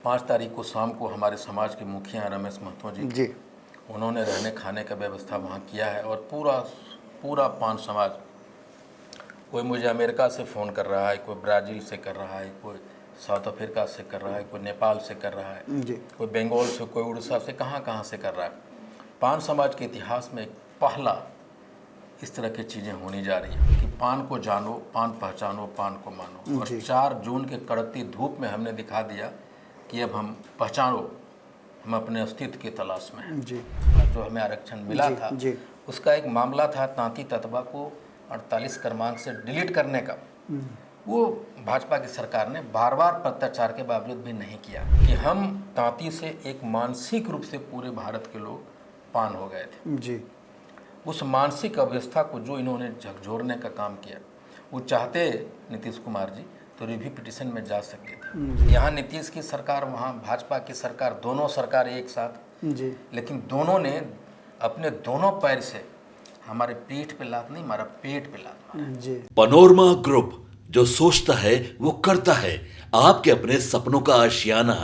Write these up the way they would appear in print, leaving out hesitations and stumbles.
5 तारीख को शाम को हमारे समाज के मुखिया रमेश महतो जी उन्होंने रहने खाने का व्यवस्था वहाँ किया है और पूरा पान समाज, कोई मुझे अमेरिका से फ़ोन कर रहा है, कोई ब्राज़ील से कर रहा है, कोई साउथ अफ्रीका से कर रहा है, कोई नेपाल से कर रहा है, कोई बंगाल से, कोई उड़ीसा से, कहाँ से कर रहा है। पान समाज के इतिहास में पहला इस तरह की चीज़ें होने जा रही है कि पान को जानो, पान पहचानो, पान को मानो। और 4 जून के कड़कती धूप में हमने दिखा दिया कि अब हम पहचानो, हम अपने अस्तित्व की तलाश में हैं। जो हमें आरक्षण मिला था उसका एक मामला था तांती ततवा को 48 क्रमांक से डिलीट करने का। वो भाजपा की सरकार ने बार प्रत्याचार के बावजूद भी नहीं किया कि हम तांती से एक मानसिक रूप से पूरे भारत के लोग पान हो गए थे। उस मानसिक अवस्था को जो इन्होंने झकझोरने का काम किया, वो चाहते नीतीश कुमार जी तो रिव्यू पिटीशन में जा सकते थे। यहाँ नीतीश की सरकार, वहाँ भाजपा की सरकार, दोनों सरकार एक साथ लेकिन दोनों ने अपने दोनों पैर से हमारे पीठ पे लात नहीं मारा, पेट पे लात मारा। पनोरमा ग्रुप, जो सोचता है वो करता है। आपके अपने सपनों का आशियाना।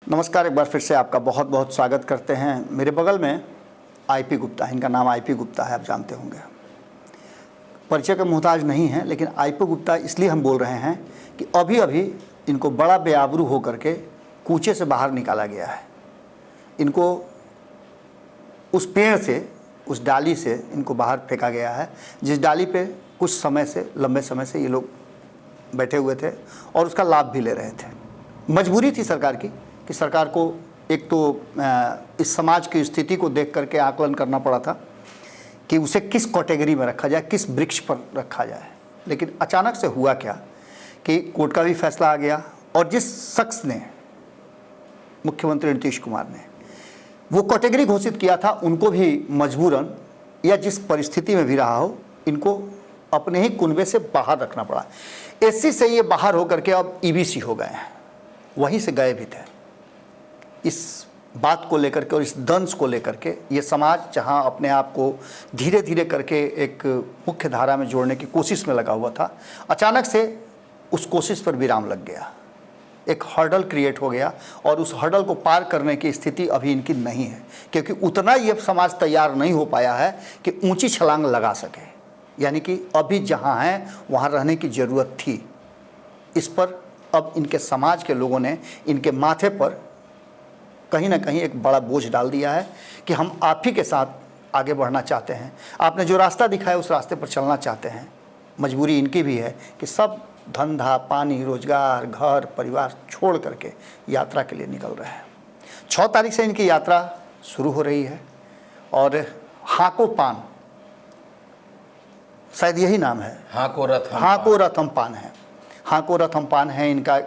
नमस्कार, एक बार फिर से आपका बहुत बहुत स्वागत करते हैं। मेरे बगल में आईपी गुप्ता, इनका नाम आईपी गुप्ता है, आप जानते होंगे। परिचय के मोहताज नहीं है, लेकिन आईपी गुप्ता इसलिए हम बोल रहे हैं कि अभी अभी इनको बड़ा बेआबरू होकर के कूचे से बाहर निकाला गया है। इनको उस पेड़ से, उस डाली से इनको बाहर फेंका गया है, जिस डाली पे कुछ समय से, लंबे समय से ये लोग बैठे हुए थे और उसका लाभ भी ले रहे थे। मजबूरी थी सरकार की कि सरकार को एक तो इस समाज की स्थिति को देख करके आकलन करना पड़ा था कि उसे किस कैटेगरी में रखा जाए, किस वृक्ष पर रखा जाए। लेकिन अचानक से हुआ क्या कि कोर्ट का भी फैसला आ गया और जिस शख्स ने, मुख्यमंत्री नीतीश कुमार ने वो कैटेगरी घोषित किया था, उनको भी मजबूरन या जिस परिस्थिति में भी रहा हो, इनको अपने ही कुनबे से बाहर रखना पड़ा। एससी से ये बाहर होकर के अब ईबीसी हो गए हैं, वहीं से गए भी थे। इस बात को लेकर के और इस दंश को लेकर के ये समाज जहां अपने आप को धीरे धीरे करके एक मुख्य धारा में जोड़ने की कोशिश में लगा हुआ था, अचानक से उस कोशिश पर विराम लग गया। एक हर्डल क्रिएट हो गया और उस हर्डल को पार करने की स्थिति अभी इनकी नहीं है, क्योंकि उतना ये समाज तैयार नहीं हो पाया है कि ऊंची छलांग लगा सके। यानी कि अभी जहां हैं वहां रहने की ज़रूरत थी। इस पर अब इनके समाज के लोगों ने इनके माथे पर कहीं ना कहीं एक बड़ा बोझ डाल दिया है कि हम आप ही के साथ आगे बढ़ना चाहते हैं, आपने जो रास्ता दिखाया उस रास्ते पर चलना चाहते हैं। मजबूरी इनकी भी है कि सब धंधा पानी, रोजगार, घर परिवार छोड़ करके यात्रा के लिए निकल रहे हैं। 6 तारीख से इनकी यात्रा शुरू हो रही है और हाको पान, शायद यही नाम है, हाको रथम पान है। हाको रथम पान है इनका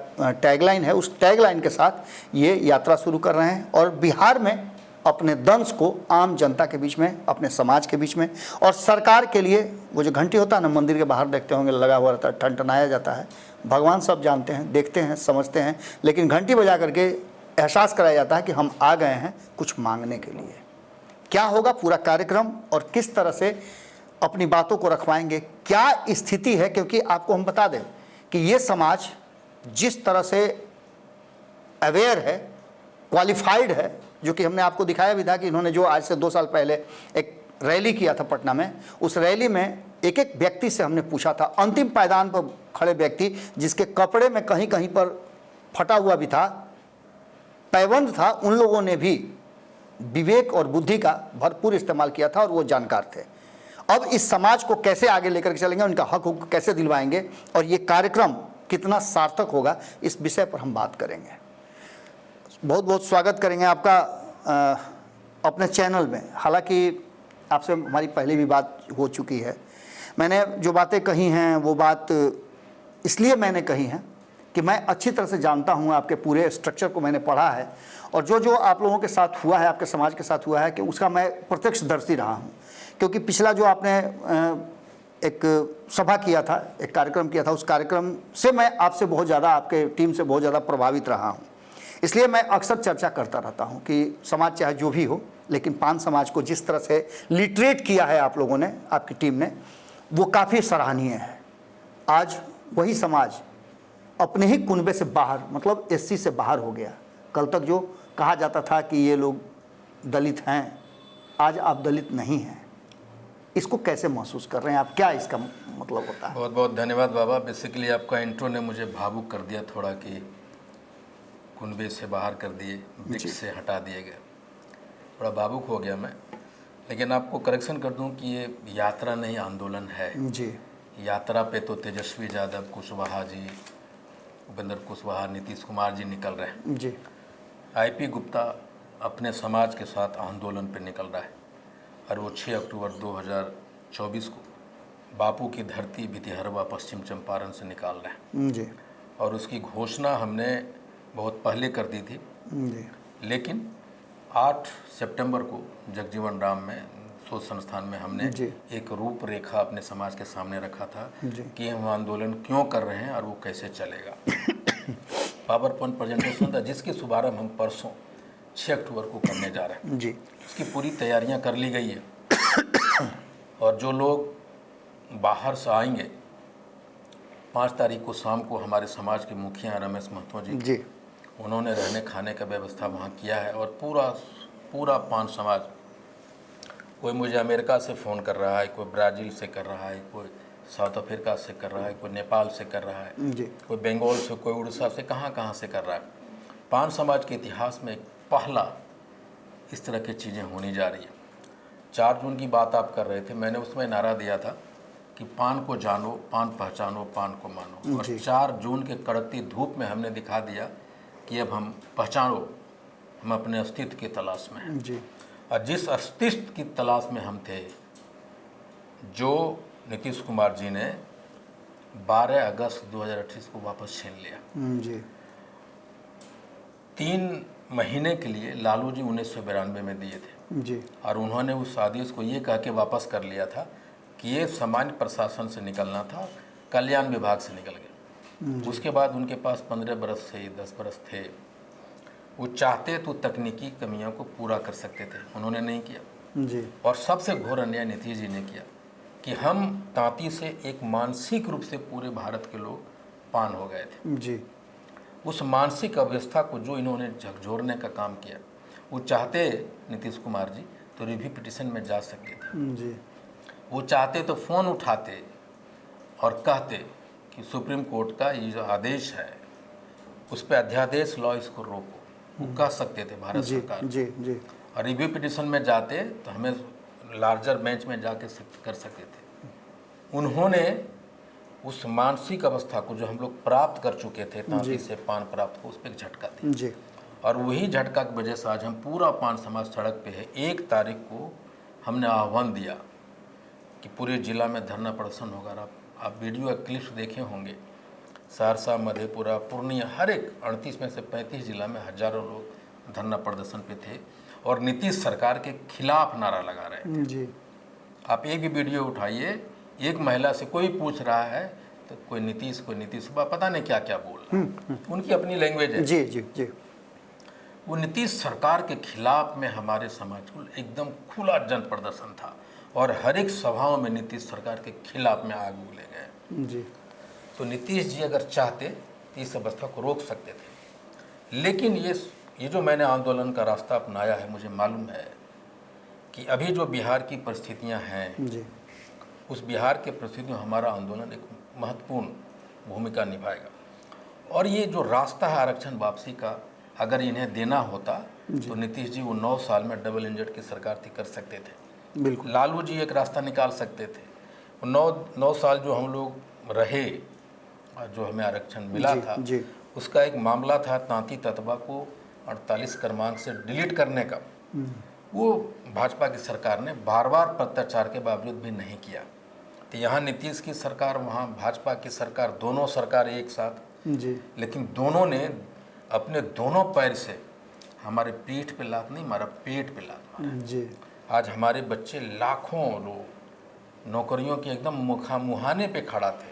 टैगलाइन है। उस टैगलाइन के साथ ये यात्रा शुरू कर रहे हैं और बिहार में अपने दंश को आम जनता के बीच में, अपने समाज के बीच में और सरकार के लिए, वो जो घंटी होता है ना, मंदिर के बाहर देखते होंगे लगा हुआ रहता है, ठनठनाया जाता है। भगवान सब जानते हैं, देखते हैं, समझते हैं, लेकिन घंटी बजा करके एहसास कराया जाता है कि हम आ गए हैं कुछ मांगने के लिए। क्या होगा पूरा कार्यक्रम और किस तरह से अपनी बातों को रखवाएंगे, क्या स्थिति है, क्योंकि आपको हम बता दें कि ये समाज जिस तरह से अवेयर है, क्वालिफाइड है, जो कि हमने आपको दिखाया भी था कि इन्होंने जो आज से 2 साल पहले एक रैली किया था पटना में, उस रैली में एक एक व्यक्ति से हमने पूछा था, अंतिम पायदान पर खड़े व्यक्ति जिसके कपड़े में कहीं कहीं पर फटा हुआ भी था, पैबंद था, उन लोगों ने भी विवेक और बुद्धि का भरपूर इस्तेमाल किया था और वो जानकार थे। अब इस समाज को कैसे आगे लेकर के चलेंगे, उनका हक हुकूक कैसे दिलवाएंगे और ये कार्यक्रम कितना सार्थक होगा, इस विषय पर हम बात करेंगे। बहुत बहुत स्वागत करेंगे आपका अपने चैनल में। हालांकि आपसे हमारी पहले भी बात हो चुकी है। मैंने जो बातें कही हैं वो बात इसलिए मैंने कही हैं कि मैं अच्छी तरह से जानता हूँ, आपके पूरे स्ट्रक्चर को मैंने पढ़ा है और जो जो आप लोगों के साथ हुआ है, आपके समाज के साथ हुआ है, कि उसका मैं प्रत्यक्षदर्शी रहा हूँ। क्योंकि पिछला जो आपने एक सभा किया था, एक कार्यक्रम किया था, उस कार्यक्रम से मैं आपसे बहुत ज़्यादा, आपके टीम से बहुत ज़्यादा प्रभावित रहा हूँ। इसलिए मैं अक्सर चर्चा करता रहता हूँ कि समाज चाहे जो भी हो, लेकिन पान समाज को जिस तरह से लिटरेट किया है आप लोगों ने, आपकी टीम ने, वो काफ़ी सराहनीय है। आज वही समाज अपने ही कुनबे से बाहर, मतलब एससी से बाहर हो गया। कल तक जो कहा जाता था कि ये लोग दलित हैं, आज आप दलित नहीं हैं। इसको कैसे महसूस कर रहे हैं आप, क्या इसका मतलब होता है? बहुत बहुत धन्यवाद बाबा। बेसिकली आपका इंट्रो ने मुझे भावुक कर दिया थोड़ा, कि कुनबे से बाहर कर दिए, वृक्ष से हटा दिए गए, थोड़ा भावुक हो गया मैं। लेकिन आपको करेक्शन कर दूं कि ये यात्रा नहीं, आंदोलन है जी। यात्रा पे तो तेजस्वी यादव, कुशवाहा जी, उपेंद्र कुशवाहा, नीतीश कुमार जी निकल रहे हैं। जी। आईपी गुप्ता अपने समाज के साथ आंदोलन पे निकल रहा है, और वो 6 अक्टूबर 2024 को बापू की धरती भितिहरवा पश्चिम चंपारण से निकाल रहे हैं। जी। और उसकी घोषणा हमने बहुत पहले कर दी थी, जी। लेकिन 8 सितंबर को जगजीवन राम में शोध संस्थान में हमने जी। एक रूपरेखा अपने समाज के सामने रखा था जी। कि हम आंदोलन क्यों कर रहे हैं और वो कैसे चलेगा। पावर पॉइंट प्रेजेंटेशन था, जिसकी शुभारंभ हम परसों 6 अक्टूबर को करने जा रहे हैं। जी। उसकी पूरी तैयारियां कर ली गई है, और जो लोग बाहर से आएंगे, 5 तारीख को शाम को हमारे समाज के मुखिया रमेश महतो जी, उन्होंने रहने खाने का व्यवस्था वहाँ किया है। और पूरा पान समाज, कोई मुझे अमेरिका से फ़ोन कर रहा है, कोई ब्राज़ील से कर रहा है, कोई साउथ अफ्रीका से कर रहा है, कोई नेपाल से कर रहा है, कोई बंगाल से, कोई उड़ीसा से, कहाँ से कर रहा है। पान समाज के इतिहास में एक पहला इस तरह की चीज़ें होने जा रही है। 4 जून की बात आप कर रहे थे, मैंने उसमें नारा दिया था कि पान को जानो, पान पहचानो, पान को मानो। और 4 जून के कड़कती धूप में हमने दिखा दिया कि अब हम पहचानो, हम अपने अस्तित्व की तलाश में हैं। जी। और जिस अस्तित्व की तलाश में हम थे, जो नीतीश कुमार जी ने 12 अगस्त 2028 को वापस छीन लिया। जी। 3 महीने के लिए लालू जी 1992 में दिए थे। जी। और उन्होंने उस आदेश को ये कह के वापस कर लिया था कि ये सामान्य प्रशासन से निकलना था, कल्याण विभाग से निकल गया। उसके बाद उनके पास 15 बरस थे, 10 बरस थे। वो चाहते तो तकनीकी कमियों को पूरा कर सकते थे, उन्होंने नहीं किया। जी। और सबसे घोर अन्याय नीतीश जी ने किया कि हम तांती से एक मानसिक रूप से पूरे भारत के लोग पान हो गए थे। जी। उस मानसिक अवस्था को जो इन्होंने झकझोरने का काम किया, वो चाहते नीतीश कुमार जी तो रिव्यू पिटीशन में जा सकते थे। जी। वो चाहते तो फ़ोन उठाते और कहते कि सुप्रीम कोर्ट का ये जो आदेश है उस पर अध्यादेश लो, इसको रोको। वो कह सकते थे भारत सरकार। जी। जी। और रिव्यू पिटीशन में जाते तो हमें लार्जर बेंच में जाके कर सकते थे। उन्होंने उस मानसिक अवस्था को जो हम लोग प्राप्त कर चुके थे, तांती से पान प्राप्त को, उस पर एक झटका दिया। जी। और वही झटका की वजह से आज हम पूरा पान समाज सड़क पे है। 1 तारीख को हमने आह्वान दिया कि पूरे जिला में धरना प्रदर्शन होगा। आप वीडियो क्लिप्स देखे होंगे, सहरसा, मधेपुरा, पूर्णिया, हर एक 38 में से 35 जिला में हजारों लोग धरना प्रदर्शन पे थे और नीतीश सरकार के खिलाफ नारा लगा रहे थे। जी। आप एक भी वीडियो उठाइए, एक महिला से कोई पूछ रहा है तो कोई नीतीश पता नहीं क्या क्या बोल रहा है, उनकी अपनी लैंग्वेज है। जी। जी। जी। वो नीतीश सरकार के खिलाफ में हमारे समाज को एकदम खुला जन प्रदर्शन था और हर एक सभाओं में नीतीश सरकार के खिलाफ में आग उगले गए। जी। तो नीतीश जी अगर चाहते तो इस अवस्था को रोक सकते थे। लेकिन ये जो मैंने आंदोलन का रास्ता अपनाया है, मुझे मालूम है कि अभी जो बिहार की परिस्थितियां हैं, जी। उस बिहार के परिस्थितियों में हमारा आंदोलन एक महत्वपूर्ण भूमिका निभाएगा। और ये जो रास्ता है आरक्षण वापसी का, अगर इन्हें देना होता तो नीतीश जी वो 9 साल में डबल इंजन की सरकार थी, कर सकते थे। बिल्कुल। लालू जी एक रास्ता निकाल सकते थे। 9 साल जो हम लोग रहे, जो हमें आरक्षण मिला था, उसका एक मामला था तांती ततबा को 48 क्रमांक से डिलीट करने का। वो भाजपा की सरकार ने बार प्रत्याचार के बावजूद भी नहीं किया। तो यहाँ नीतीश की सरकार, वहाँ भाजपा की सरकार, दोनों सरकार एक साथ। जी। लेकिन दोनों ने अपने दोनों पैर से हमारे पीठ पे लात नहीं मारा, पेट पे लात मारा। जी। आज हमारे बच्चे, लाखों लोग नौकरियों के एकदम मुहाने पे खड़ा थे।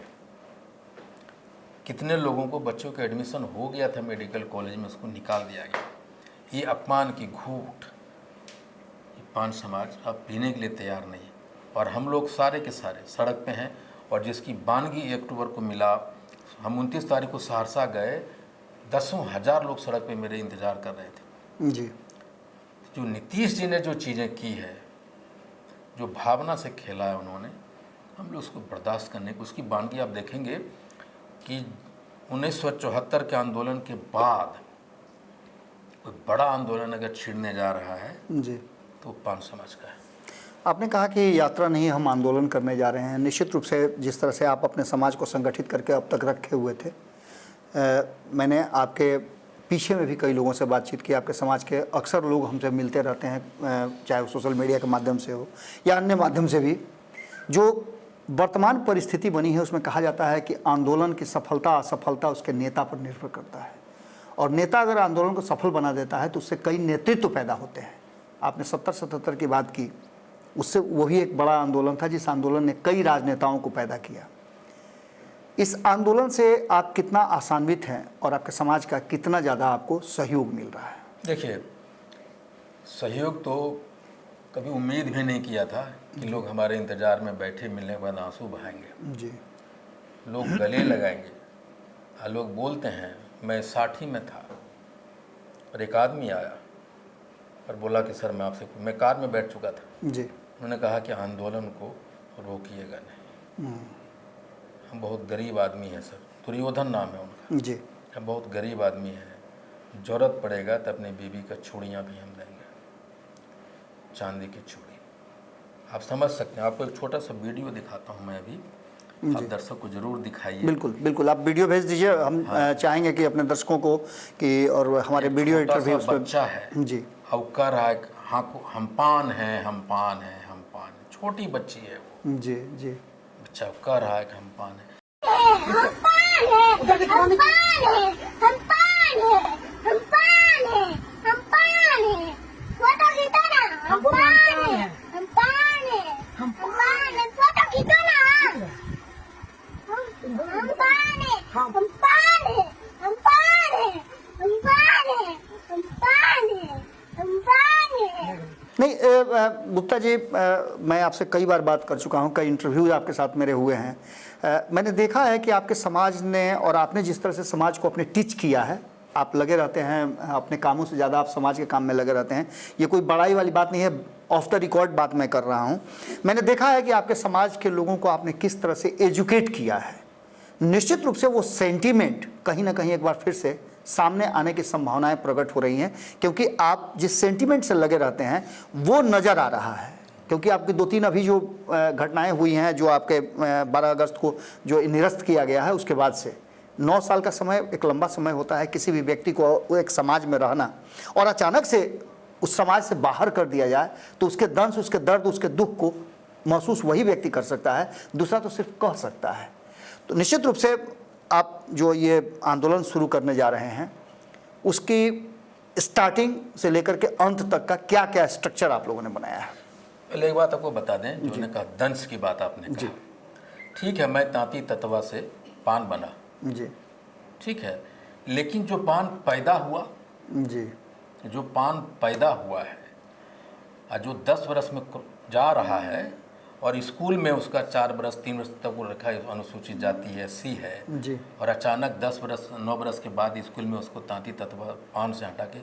कितने लोगों को, बच्चों का एडमिशन हो गया था मेडिकल कॉलेज में, उसको निकाल दिया गया। ये अपमान की घूंट पान समाज अब पीने के लिए तैयार नहीं है। और हम लोग सारे के सारे सड़क पे हैं। और जिसकी बानगी 1 अक्टूबर को मिला हम 29 तारीख को सहरसा गए, दसों हजार लोग सड़क पे मेरे इंतज़ार कर रहे थे। जी। जो नीतीश जी ने जो चीज़ें की है, जो भावना से खेला है उन्होंने, हम लोग उसको बर्दाश्त करने की, उसकी बानगी आप देखेंगे कि 1974 के आंदोलन के बाद कोई बड़ा आंदोलन अगर छिड़ने जा रहा है जी। तो पान समाज का है। आपने कहा कि यात्रा नहीं, हम आंदोलन करने जा रहे हैं। निश्चित रूप से जिस तरह से आप अपने समाज को संगठित करके अब तक रखे हुए थे, मैंने आपके पीछे में भी कई लोगों से बातचीत की। आपके समाज के अक्सर लोग हमसे मिलते रहते हैं, चाहे वो सोशल मीडिया के माध्यम से हो या अन्य माध्यम से भी। जो वर्तमान परिस्थिति बनी है उसमें कहा जाता है कि आंदोलन की सफलता असफलता उसके नेता पर निर्भर करता है, और नेता अगर आंदोलन को सफल बना देता है तो उससे कई नेतृत्व पैदा होते हैं। आपने 70-77 की बात की, उससे वही एक बड़ा आंदोलन था जिस आंदोलन ने कई राजनेताओं को पैदा किया। इस आंदोलन से आप कितना आशान्वित हैं और आपके समाज का कितना ज़्यादा आपको सहयोग मिल रहा है? देखिए, सहयोग तो कभी उम्मीद भी नहीं किया था कि लोग हमारे इंतज़ार में बैठे, मिलने के बाद आंसू बहाएंगे, जी। लोग गले लगाएंगे। लोग बोलते हैं, मैं 60 में था और एक आदमी आया और बोला कि सर मैं कार में बैठ चुका था। जी। उन्होंने कहा कि आंदोलन को रोकिएगा नहीं, हम बहुत गरीब आदमी हैं सर, दुर्योधन नाम है उनका। जी। हम बहुत गरीब आदमी हैं, ज़रूरत पड़ेगा तो अपनी बीवी का चूड़ियाँ भी हम देंगे, चांदी की चूड़ी। आप समझ सकते हैं। आपको एक छोटा सा वीडियो दिखाता हूँ मैं अभी, आप दर्शक को जरूर दिखाइए। बिल्कुल बिल्कुल, आप वीडियो भेज दीजिए। हम चाहेंगे कि अपने दर्शकों को कि और हमारे वीडियो एडिटर भी उस पर। बच्चा है जी। अब कह रहा है हाँ हम पान हैं, हम पान हैं, हम पान हैं। छोटी बच्ची है वो। जी। जी। बच्चा कह रहा है कि हम पान हैं। हम पान है, हम पान है, हम पान है, हम पान है, हम पान है। फोटो खींचो ना, हम पान है, हम पान है, हम पान है। फोटो खींचो ना, हम पान है, हम पान है, हम पान है, हम पान है, हम पान है, हम पान है। नहीं गुप्ता जी, मैं आपसे कई बार बात कर चुका हूँ, कई इंटरव्यूज आपके साथ मेरे हुए हैं। मैंने देखा है कि आपके समाज ने और आपने जिस तरह से समाज को अपने टीच किया है, आप लगे रहते हैं अपने कामों से ज़्यादा, आप समाज के काम में लगे रहते हैं। ये कोई बड़ाई वाली बात नहीं है, ऑफ द रिकॉर्ड बात मैं कर रहा हूँ। मैंने देखा है कि आपके समाज के लोगों को आपने किस तरह से एजुकेट किया है। निश्चित रूप से वो सेंटीमेंट कहीं ना कहीं एक बार फिर से सामने आने की संभावनाएं प्रकट हो रही हैं, क्योंकि आप जिस सेंटीमेंट से लगे रहते हैं वो नज़र आ रहा है। क्योंकि आपकी 2-3 अभी जो घटनाएं हुई हैं, जो आपके 12 अगस्त को जो निरस्त किया गया है, उसके बाद से 9 साल का समय एक लंबा समय होता है किसी भी व्यक्ति को एक समाज में रहना, और अचानक से उस समाज से बाहर कर दिया जाए तो उसके दंश, उसके दर्द, उसके दुख को महसूस वही व्यक्ति कर सकता है, दूसरा तो सिर्फ कह सकता है। तो निश्चित रूप से आप जो ये आंदोलन शुरू करने जा रहे हैं, उसकी स्टार्टिंग से लेकर के अंत तक का क्या क्या स्ट्रक्चर आप लोगों ने बनाया है? पहले एक बात आपको बता दें, जो ने कहा दंश की बात आपने कहा, ठीक है, मैं तांती ततवा से पान बना, जी। ठीक है, लेकिन जो पान पैदा हुआ, जी। जो पान पैदा हुआ है और जो 10 बरस में जा रहा है, और स्कूल में उसका 4 बरस 3 बरस तक वो रखा है, अनुसूचित जाति है, सी है, जी। और अचानक 10 बरस 9 बरस के बाद स्कूल में उसको तांती तत्व पान से हटा के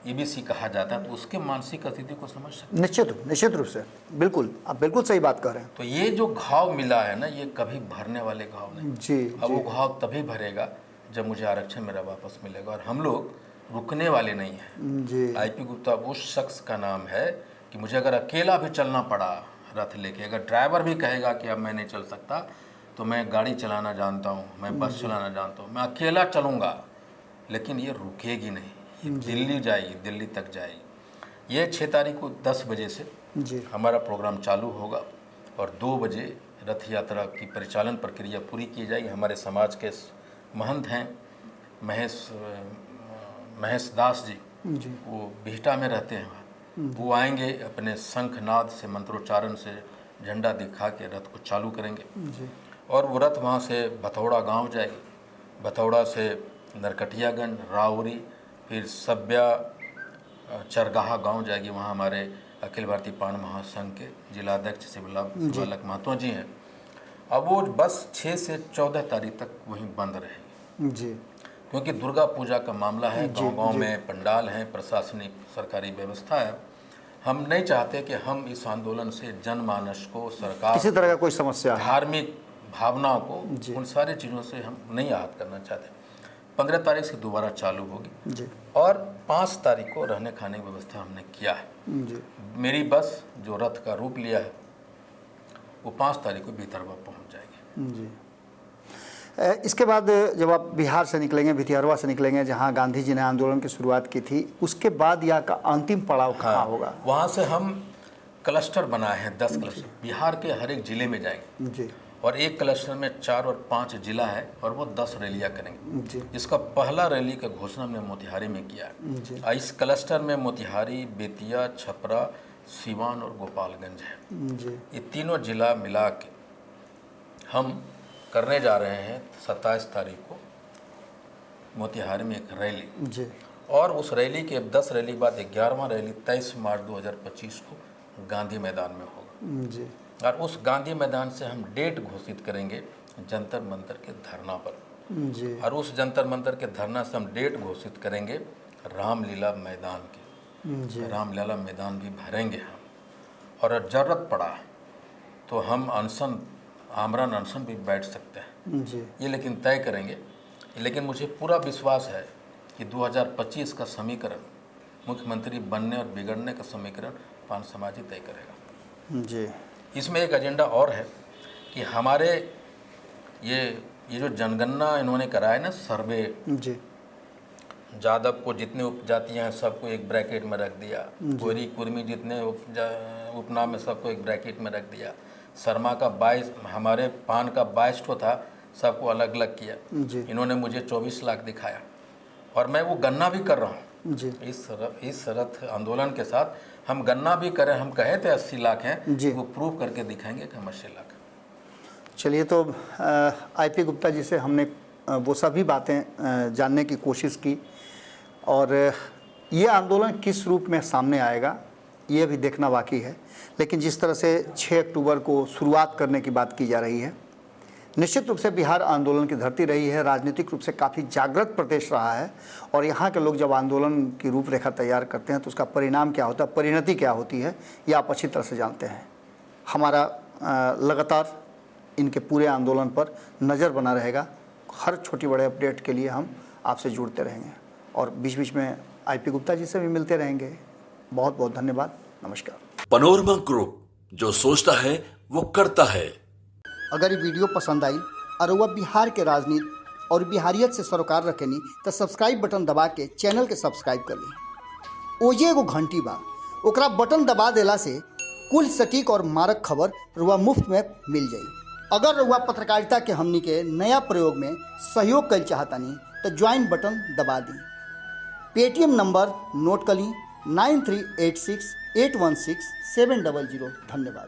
EBC कहा जाता है, तो उसके मानसिक स्थिति को समझ सकते। निश्चित रूप से, बिल्कुल, आप बिल्कुल सही बात कर रहे हैं। तो ये जो घाव मिला है ना, ये कभी भरने वाले घाव नहीं। जी। अब वो घाव तभी भरेगा जब मुझे आरक्षण मेरा वापस मिलेगा, और हम लोग रुकने वाले नहीं हैं। जी। IP गुप्ता वो शख्स का नाम है कि मुझे अगर अकेला भी चलना पड़ा रथ लेके, अगर ड्राइवर भी कहेगा कि अब मैं नहीं चल सकता, तो मैं गाड़ी चलाना जानता हूँ, मैं बस चलाना जानता हूँ, मैं अकेला चलूँगा, लेकिन ये रुकेगी नहीं, ये दिल्ली जाएगी, दिल्ली तक जाएगी। ये 6 तारीख को 10 बजे से जी। हमारा प्रोग्राम चालू होगा, और 2 बजे रथ यात्रा की परिचालन प्रक्रिया पूरी की जाएगी। हमारे समाज के महंत हैं महेश दास जी, वो बिहटा में रहते हैं, वो आएंगे, अपने शंखनाद से, मंत्रोच्चारण से झंडा दिखा के रथ को चालू करेंगे जी। और वो रथ वहाँ से भथौड़ा गांव जाएगी, भथौड़ा से नरकटियागंज, राउरी, फिर सब्या चरगाहा गांव जाएगी। वहाँ हमारे अखिल भारतीय पान महासंघ के जिलाध्यक्ष शिवलाल महतो जी हैं, अब वो बस 6 से 14 तारीख तक वहीं बंद रहेगी जी क्योंकि दुर्गा पूजा का मामला है, गांव-गांव में पंडाल हैं, प्रशासनिक सरकारी व्यवस्था है। हम नहीं चाहते कि हम इस आंदोलन से जनमानस को, सरकार, किसी तरह का कोई समस्या है। धार्मिक भावनाओं को, उन सारी चीज़ों से हम नहीं आहत करना चाहते। 15 तारीख से दोबारा चालू होगी जी और 5 तारीख को रहने खाने की व्यवस्था हमने किया है। जी मेरी बस जो रथ का रूप लिया है वो 5 तारीख को भीतरवा पहुंच जाएगी। जी इसके बाद जब आप बिहार से निकलेंगे, भितिहरवा से निकलेंगे, जहां गांधी जी ने आंदोलन की शुरुआत की थी, उसके बाद यहाँ का अंतिम पड़ाव कहाँ होगा? वहाँ से हम क्लस्टर बनाए हैं, 10 क्लस्टर बिहार के हर एक जिले में जाएंगे जी और एक क्लस्टर में 4 और 5 जिला है और वो 10 रैलियाँ करेंगे। जी इसका पहला रैली का घोषणा हमने मोतिहारी में किया है। जी इस क्लस्टर में मोतिहारी, बेतिया, छपरा, सीवान और गोपालगंज है। जी ये तीनों जिला मिला के हम करने जा रहे हैं 27 तारीख को मोतिहारी में एक रैली, जी और उस रैली के 10 रैली के बाद 11वां रैली 23 मार्च 2025 को गांधी मैदान में होगा। जी और उस गांधी मैदान से हम डेट घोषित करेंगे जंतर मंतर के धरना पर, जी और उस जंतर मंतर के धरना से हम डेट घोषित करेंगे रामलीला मैदान की। जी रामलीला मैदान भी भरेंगे हम, और ज़रूरत पड़ा तो हम अनशन, आमरण अनशन भी बैठ सकते हैं जी ये, लेकिन तय करेंगे। लेकिन मुझे पूरा विश्वास है कि 2025 का समीकरण, मुख्यमंत्री बनने और बिगड़ने का समीकरण पान समाज ही तय करेगा। जी इसमें एक एजेंडा और है कि हमारे ये जो जनगणना इन्होंने कराया है ना, सर्वे, जी जादव को जितने उपजातियाँ हैं सबको एक ब्रैकेट में रख दिया, गोरी कुर्मी जितने उपनाम में सबको एक ब्रैकेट में रख दिया, शर्मा का 22, हमारे पान का 22 ठो था, सबको अलग अलग किया। जी इन्होंने मुझे 24 लाख दिखाया और मैं वो गणना भी कर रहा हूँ। जी इस रथ आंदोलन के साथ हम गणना भी करें। हम कहे थे 80 लाख हैं, जी। वो प्रूव करके दिखाएंगे कि हम 80 लाख। चलिए, तो आईपी गुप्ता जी से हमने वो सभी बातें जानने की कोशिश की, और ये आंदोलन किस रूप में सामने आएगा ये भी देखना बाकी है। लेकिन जिस तरह से 6 अक्टूबर को शुरुआत करने की बात की जा रही है, निश्चित रूप से बिहार आंदोलन की धरती रही है, राजनीतिक रूप से काफ़ी जागृत प्रदेश रहा है, और यहाँ के लोग जब आंदोलन की रूपरेखा तैयार करते हैं तो उसका परिणाम क्या होता है, परिणति क्या होती है, ये आप अच्छी तरह से जानते हैं। हमारा लगातार इनके पूरे आंदोलन पर नज़र बना रहेगा। हर छोटी बड़े अपडेट के लिए हम आपसे जुड़ते रहेंगे, और बीच बीच में आईपी गुप्ता जी से भी मिलते रहेंगे। बहुत बहुत धन्यवाद, नमस्कार। पनोरमा ग्रुप, जो सोचता है वो करता है। अगर ये वीडियो पसंद आई और वह बिहार के राजनीति और बिहारियत से सरोकार रखेनी तो सब्सक्राइब बटन दबा के चैनल के सब्सक्राइब कर ली। ओजे एगो घंटी बा, ओकरा बटन दबा देला से कुल सटीक और मारक खबर रुआ मुफ्त में मिल जाई। अगर रुआ पत्रकारिता के हमनी के नया प्रयोग में सहयोग कर चाहतानी तो ज्वाइन बटन दबा दी। पेटीएम नंबर नोट कर ली 9386816700। धन्यवाद।